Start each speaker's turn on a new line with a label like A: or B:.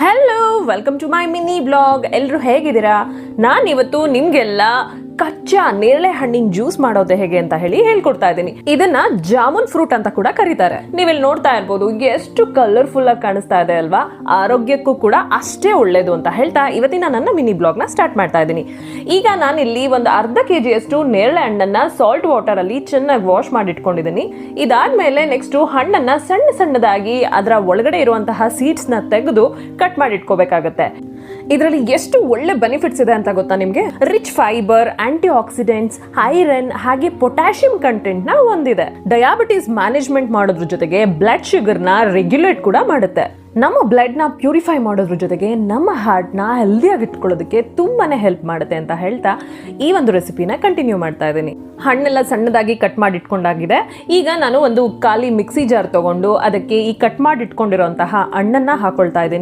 A: Hello, welcome to my mini blog. ಎಲ್ಲರೂ ಹೇಗಿದ್ದೀರಾ? ನಾನಿವತ್ತು ನಿಮ್ಗೆಲ್ಲ ಕಚ್ಚಾ ನೇರಳೆ ಹಣ್ಣಿನ ಜ್ಯೂಸ್ ಮಾಡೋದು ಹೇಗೆ ಅಂತ ಹೇಳ್ಕೊಡ್ತಾ ಇದ್ದೀನಿ. ಇದನ್ನ ಜಾಮೂನ್ ಫ್ರೂಟ್ ಅಂತ ಕೂಡ ಕರೀತಾರೆ. ನೀವಿಲ್ಲಿ ನೋಡ್ತಾ ಇರ್ಬೋದು, ಎಷ್ಟು ಕಲರ್ಫುಲ್ ಆಗಿ ಕಾಣಿಸ್ತಾ ಇದೆ ಅಲ್ವಾ? ಆರೋಗ್ಯಕ್ಕೂ ಕೂಡ ಅಷ್ಟೇ ಒಳ್ಳೇದು ಅಂತ ಹೇಳ್ತಾ ಇವತ್ತಿನ ನನ್ನ ಮಿನಿ ಬ್ಲಾಗ್ ನ ಸ್ಟಾರ್ಟ್ ಮಾಡ್ತಾ ಇದ್ದೀನಿ. ಈಗ ನಾನಿಲ್ಲಿ ಒಂದು ಅರ್ಧ ಕೆಜಿಯಷ್ಟು ನೇರಳೆ ಹಣ್ಣನ್ನ ಸಾಲ್ಟ್ ವಾಟರ್ ಅಲ್ಲಿ ಚೆನ್ನಾಗಿ ವಾಶ್ ಮಾಡಿ ಇಟ್ಕೊಂಡಿದ್ದೀನಿ. ಇದಾದ್ಮೇಲೆ ನೆಕ್ಸ್ಟ್ ಹಣ್ಣನ್ನ ಸಣ್ಣ ಸಣ್ಣದಾಗಿ ಅದರ ಒಳಗಡೆ ಇರುವಂತಹ ಸೀಡ್ಸ್ ನ ತೆಗೆದು ಕಟ್ ಮಾಡಿ ಇಟ್ಕೋಬೇಕಾಗತ್ತೆ. ಇದರಲ್ಲಿ ಎಷ್ಟು ಒಳ್ಳೆ ಬೆನಿಫಿಟ್ಸ್ ಇದೆ ಅಂತ ಗೊತ್ತಾ ನಿಮ್ಗೆ? Rich fibre, antioxidants, iron ಹಾಗೆ ಪೊಟ್ಯಾಷಿಯಂ ಕಂಟೆಂಟ್ ನ ಹೊಂದಿದೆ. ಡಯಾಬಿಟಿಸ್ ಮ್ಯಾನೇಜ್ಮೆಂಟ್ ಮಾಡೋದ್ರ ಜೊತೆಗೆ ಬ್ಲಡ್ ಶುಗರ್ ನ ರೆಗ್ಯುಲೇಟ್ ಕೂಡ ಮಾಡುತ್ತೆ. ನಮ್ಮ ಬ್ಲಡ್ ನ ಪ್ಯೂರಿಫೈ ಮಾಡೋದ್ರ ಜೊತೆಗೆ ನಮ್ಮ ಹಾರ್ಟ್ ನ ಹೆಲ್ದಿಯಾಗಿ ಇಟ್ಕೊಳ್ಳೋದಕ್ಕೆ ತುಂಬಾನೇ ಹೆಲ್ಪ್ ಮಾಡುತ್ತೆ ಅಂತ ಹೇಳ್ತಾ ಈ ಒಂದು ರೆಸಿಪಿನ ಕಂಟಿನ್ಯೂ ಮಾಡ್ತಾ ಇದ್ದೀನಿ. ಹಣ್ಣೆಲ್ಲ ಸಣ್ಣದಾಗಿ ಕಟ್ ಮಾಡಿ ಇಟ್ಕೊಂಡಾಗಿದೆ. ಈಗ ನಾನು ಒಂದು ಖಾಲಿ ಮಿಕ್ಸಿ ಜಾರ್ ತಗೊಂಡು ಅದಕ್ಕೆ ಈ ಕಟ್ ಮಾಡಿ ಇಟ್ಕೊಂಡಿರೋಂತಹ ಹಣ್ಣನ್ನ ಹಾಕೊಳ್ತಾ ಇದ್ದೀನಿ.